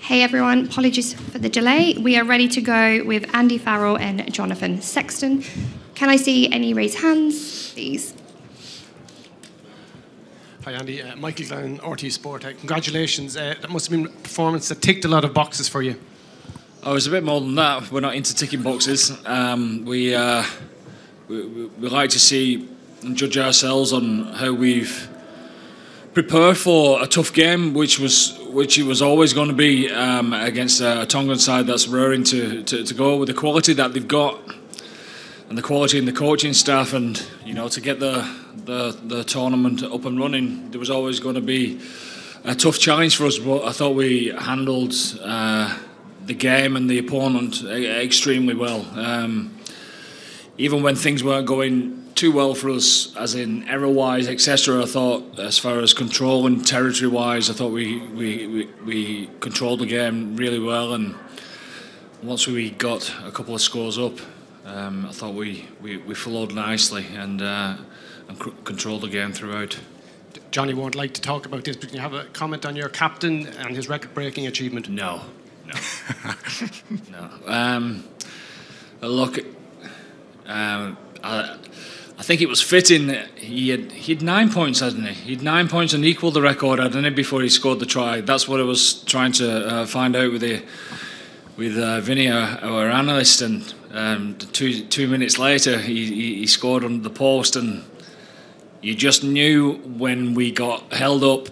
Hey everyone, apologies for the delay. We are ready to go with Andy Farrell and Jonathan Sexton. Can I see any raised hands, please? Hi Andy, Michael Glenn, RT Sport. Congratulations, that must have been a performance that ticked a lot of boxes for you. Oh, it's a bit more than that. We're not into ticking boxes. We like to see and judge ourselves on how we've prepared for a tough game, which it was always going to be against a Tongan side that's raring to go with the quality that they've got and the quality in the coaching staff, and to get the tournament up and running, there was always going to be a tough challenge for us. But I thought we handled the game and the opponent extremely well. Even when things weren't going too well for us, as in error-wise, etc. I thought, as far as control and territory-wise, I thought we controlled the game really well. And once we got a couple of scores up, I thought we flowed nicely and controlled the game throughout. Johnny won't like to talk about this, but can you have a comment on your captain and his record-breaking achievement? No. Look, I think it was fitting. He had 9 points, hadn't he? He had 9 points and equalled the record, hadn't he, before he scored the try. That's what I was trying to find out with Vinny, our analyst. And 2 minutes later, he scored under the post, and you just knew when we got held up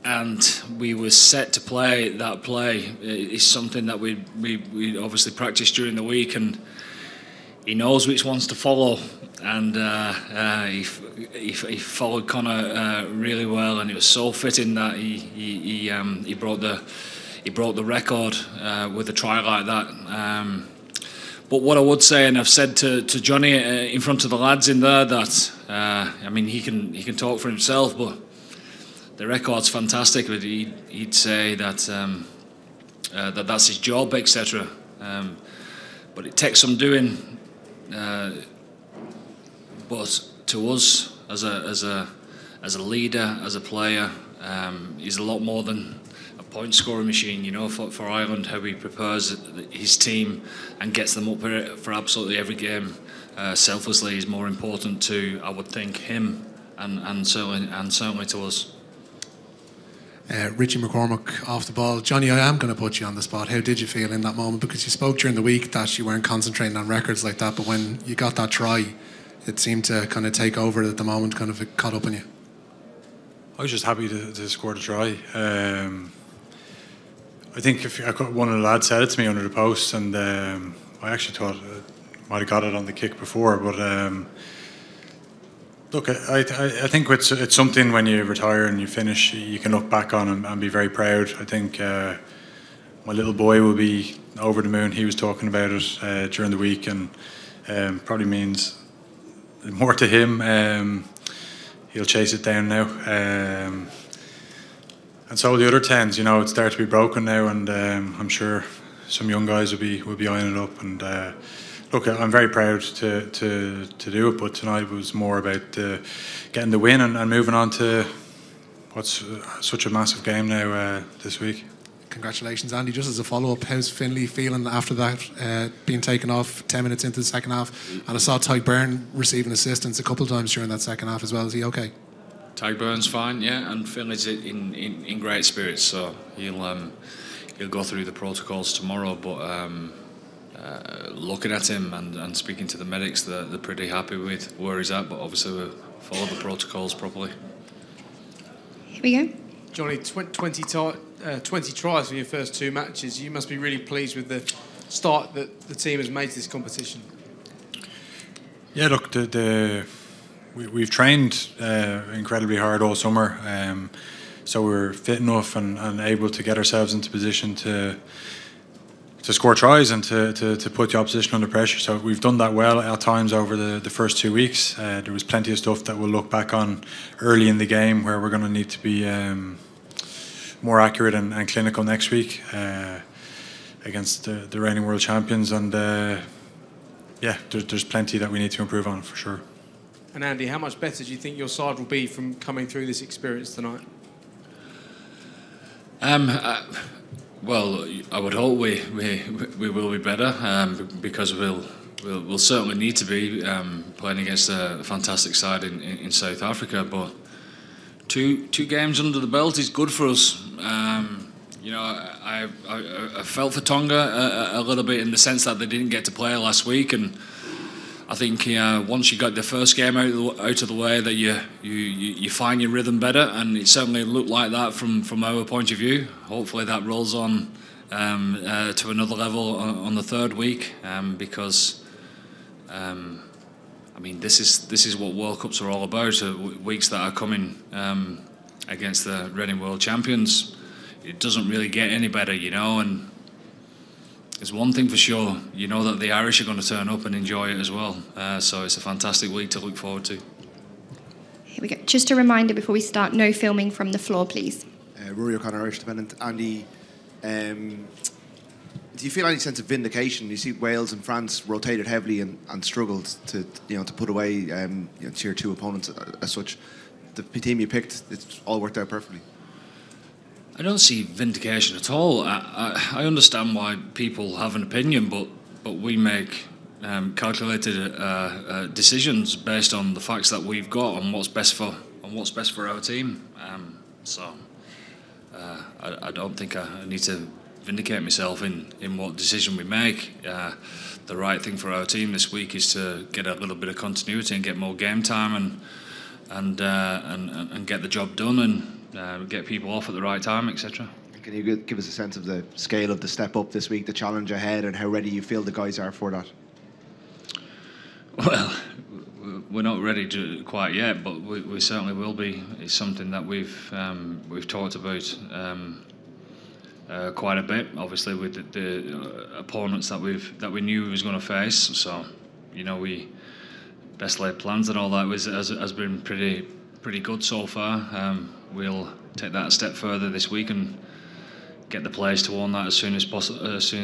and we were set to play that play. It's something that we obviously practiced during the week, and he knows which ones to follow, and he followed Connor really well, and it was so fitting that he broke the record with a try like that. But what I would say, and I've said to Johnny in front of the lads in there, that he can talk for himself, but the record's fantastic. But he'd say that that's his job, etc. But it takes some doing. But to us, as a leader, as a player, he's a lot more than a point scoring machine. For Ireland, how he prepares his team and gets them up for absolutely every game selflessly is more important to, I would think, him and certainly to us. Richie McCormick off the ball. Johnny, I am going to put you on the spot. How did you feel in that moment? Because you spoke during the week that you weren't concentrating on records like that, but when you got that try, it seemed to kind of take over at the moment, kind of it caught up on you. I was just happy to score the try. I think one of the lads said it to me under the post, and I actually thought I might have got it on the kick before, but look, I think it's something when you retire and you finish, you can look back on and be very proud. I think my little boy will be over the moon. He was talking about it during the week, and probably means more to him. He'll chase it down now. And so the other 10s, it's there to be broken now, and I'm sure some young guys will be eyeing it up. And look, I'm very proud to do it, but tonight was more about getting the win and moving on to what's such a massive game now this week. Congratulations, Andy. Just as a follow-up, how's Finlay feeling after that, being taken off 10 minutes into the second half? And I saw Tyke Byrne receiving assistance a couple of times during that second half as well. Is he okay? Tyke Byrne's fine, yeah, and Finlay's in great spirits, so he'll go through the protocols tomorrow. But looking at him and speaking to the medics, they're pretty happy with where he's at, but obviously we'll follow the protocols properly. Here we go. Johnny, 20 tries for your first 2 matches. You must be really pleased with the start that the team has made to this competition. Yeah, look, we've trained incredibly hard all summer, so we're fit enough and able to get ourselves into position to score tries and to put the opposition under pressure. So we've done that well at times over the first 2 weeks. There was plenty of stuff that we'll look back on early in the game where we're going to need to be more accurate and clinical next week against the reigning world champions. And yeah, there's plenty that we need to improve on for sure. And Andy, how much better do you think your side will be from coming through this experience tonight? Well, I would hope we will be better, because we'll certainly need to be playing against a fantastic side in South Africa. But two games under the belt is good for us. You know, I felt for Tonga a little bit in the sense that they didn't get to play last week, and I think once you got the first game out of the way, that you find your rhythm better, and it certainly looked like that from our point of view. Hopefully that rolls on to another level on the third week, because I mean this is what World Cups are all about. Weeks that are coming against the reigning world champions. It doesn't really get any better, you know, and there's one thing for sure, you know that the Irish are going to turn up and enjoy it as well. So it's a fantastic week to look forward to. Here we go. Just a reminder before we start, no filming from the floor, please. Rory O'Connor, Irish Independent. Andy, do you feel any sense of vindication? You see Wales and France rotated heavily and struggled to put away tier 2 opponents as such. The team you picked, it's all worked out perfectly. I don't see vindication at all. I understand why people have an opinion, but we make calculated decisions based on the facts that we've got and what's best for our team. So I don't think I need to vindicate myself in what decision we make. The right thing for our team this week is to get a little bit of continuity and get more game time and get the job done and get people off at the right time, etc. Can you give us a sense of the scale of the step up this week, the challenge ahead, and how ready you feel the guys are for that? Well, we're not ready to quite yet, but we certainly will be. It's something that we've talked about quite a bit, obviously, with the opponents that we knew we was going to face. So, you know, we best laid plans and all that has been pretty good so far. We'll take that a step further this week and get the players to own that as soon as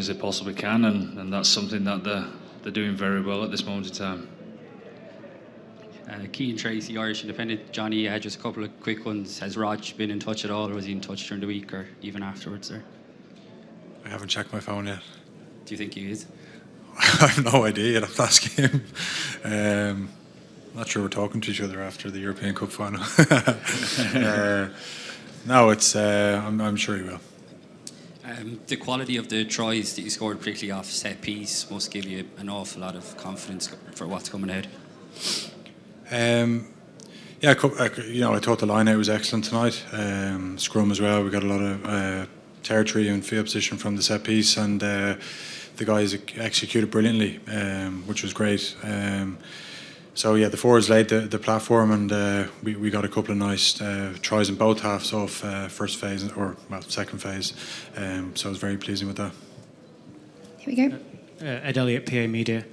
they possibly can, and that's something that they're doing very well at this moment in time. Keane Tracy, Irish Independent. Johnny, just a couple of quick ones. Has Rog been in touch at all, or was he in touch during the week or even afterwards there? I haven't checked my phone yet. Do you think he is? I have no idea yet. I'm asking him. Not sure we're talking to each other after the European Cup final. No, it's. I'm sure he will. The quality of the tries that you scored, particularly off set piece, must give you an awful lot of confidence for what's coming ahead. Yeah, I thought the line out was excellent tonight. Scrum as well. We got a lot of territory and field position from the set piece, and the guys executed brilliantly, which was great. So yeah, the forwards laid the platform, and we got a couple of nice tries in both halves of first phase second phase. So I was very pleasing with that. Here we go. Ed Elliott, PA Media.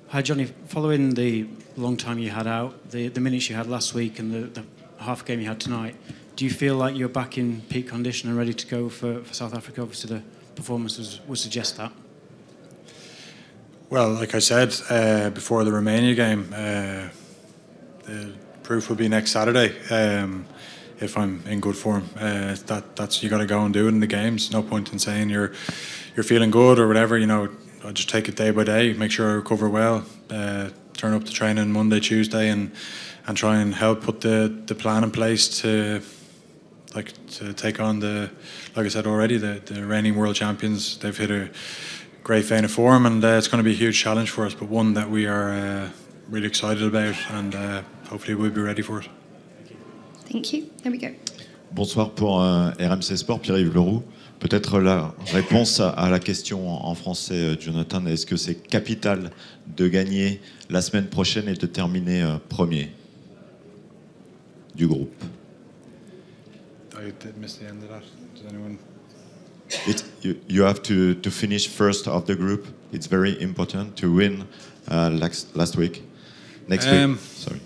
Hi Johnny, following the long time you had out, the minutes you had last week and the half game you had tonight, do you feel like you're back in peak condition and ready to go for South Africa? Obviously the performances would suggest that. Well, like I said before the Romania game, the proof will be next Saturday. If I'm in good form, that's you got to go and do it in the games. No point in saying you're feeling good or whatever. You know, I'll just take it day by day. Make sure I recover well. Turn up to training Monday, Tuesday, and try and help put the plan in place to take on like I said already, the reigning world champions. They've hit a great vein of form, and it's going to be a huge challenge for us, but one that we are really excited about, and hopefully we'll be ready for it. Thank you. There we go. Bonsoir pour RMC Sport, Pierre-Yves Leroux. Peut-être la réponse à la question en français, Jonathan, est-ce que c'est capital de gagner la semaine prochaine et de terminer premier du groupe? I did miss the end of that. Does anyone? You have to finish first of the group. It's very important to win last week. Next week. Sorry.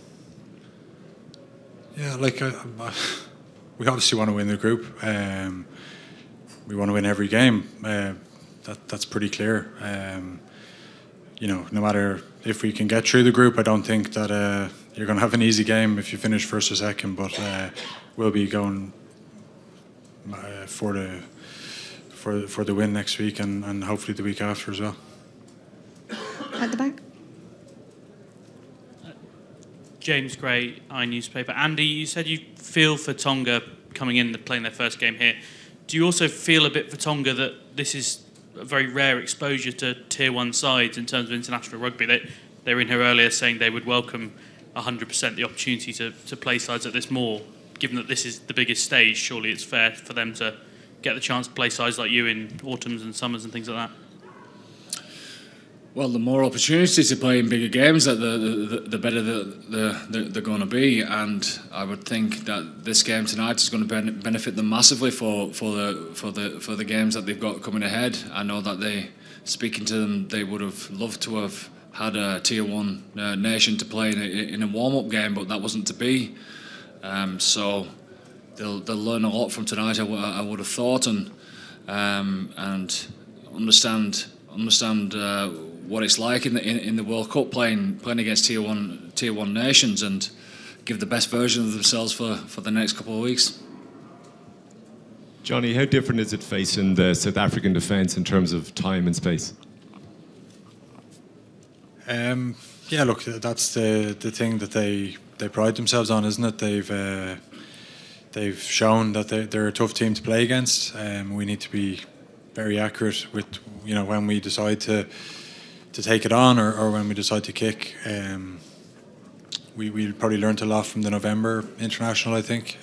Yeah, we obviously want to win the group. We want to win every game. That's pretty clear. You know, no matter if we can get through the group, I don't think that you're going to have an easy game if you finish first or second. But we'll be going for for the win next week and hopefully the week after as well. At the back. James Gray, iNewspaper. Andy, you said you feel for Tonga coming in and playing their first game here. Do you also feel a bit for Tonga that this is a very rare exposure to Tier 1 sides in terms of international rugby? They were in here earlier saying they would welcome 100% the opportunity to play sides at this more. Given that this is the biggest stage, surely it's fair for them to get the chance to play sides like you in autumns and summers and things like that. Well, the more opportunity to play in bigger games, the better they're going to be, and I would think that this game tonight is going to benefit them massively for the games that they've got coming ahead. I know that speaking to them, they would have loved to have had a Tier 1 nation to play in a warm-up game, but that wasn't to be. So they'll learn a lot from tonight, I would have thought, and understand what it's like in the World Cup playing against Tier 1 nations, and give the best version of themselves for the next couple of weeks. Johnny, how different is it facing the South African defence in terms of time and space? Yeah, look, that's the thing that they pride themselves on, isn't it? They've shown that they're a tough team to play against. We need to be very accurate with when we decide to take it on or when we decide to kick. We probably learned a lot from the November international, I think.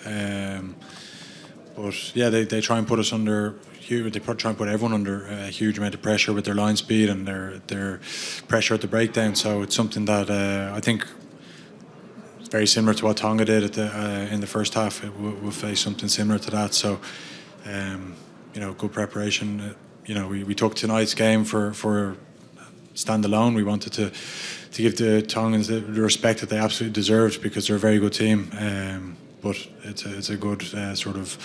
But yeah, they try and put us under. They try and put everyone under a huge amount of pressure with their line speed and their pressure at the breakdown. So it's something that I think is very similar to what Tonga did in the first half. We'll face something similar to that. So good preparation. We took tonight's game for standalone. We wanted to give the Tongans the respect that they absolutely deserved because they're a very good team. But it's a good sort of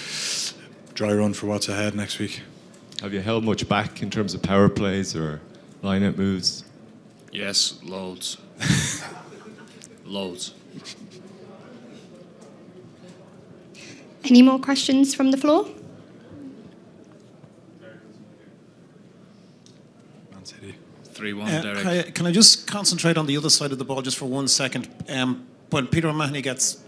dry run for what's ahead next week. Have you held much back in terms of power plays or line-out moves? Yes, loads. Loads. Any more questions from the floor? Man City. 3-1, Derek. Can I just concentrate on the other side of the ball just for 1 second? When Peter O'Mahony gets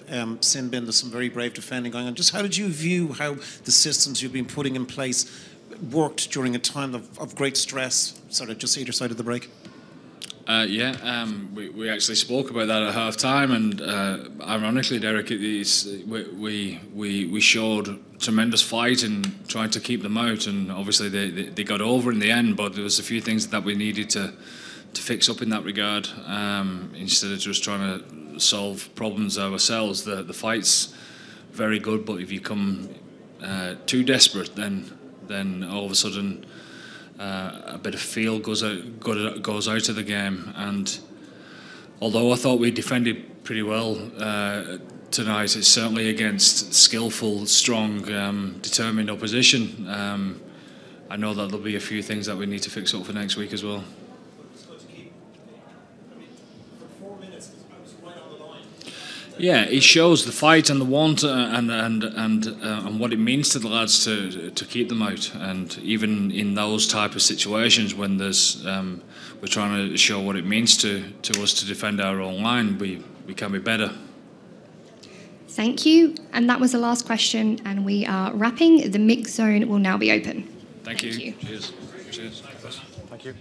sin bin, there's some very brave defending going on. Just how did you view how the systems you've been putting in place worked during a time of great stress, sort of just either side of the break? We actually spoke about that at half time, and ironically, Derek, we showed tremendous fight in trying to keep them out, and obviously they got over in the end, but there was a few things that we needed to fix up in that regard, instead of just trying to solve problems ourselves. The fight's very good, but if you come too desperate, then all of a sudden a bit of feel goes out of the game. And although I thought we defended pretty well tonight, it's certainly against skillful, strong, determined opposition. I know that there'll be a few things that we need to fix up for next week as well. Yeah, it shows the fight and the want and what it means to the lads to keep them out. And even in those type of situations, when there's we're trying to show what it means to us to defend our own line, we can be better. Thank you. And that was the last question, and we are wrapping. The mix zone will now be open. Thank you. You. Cheers. Cheers. Thank you.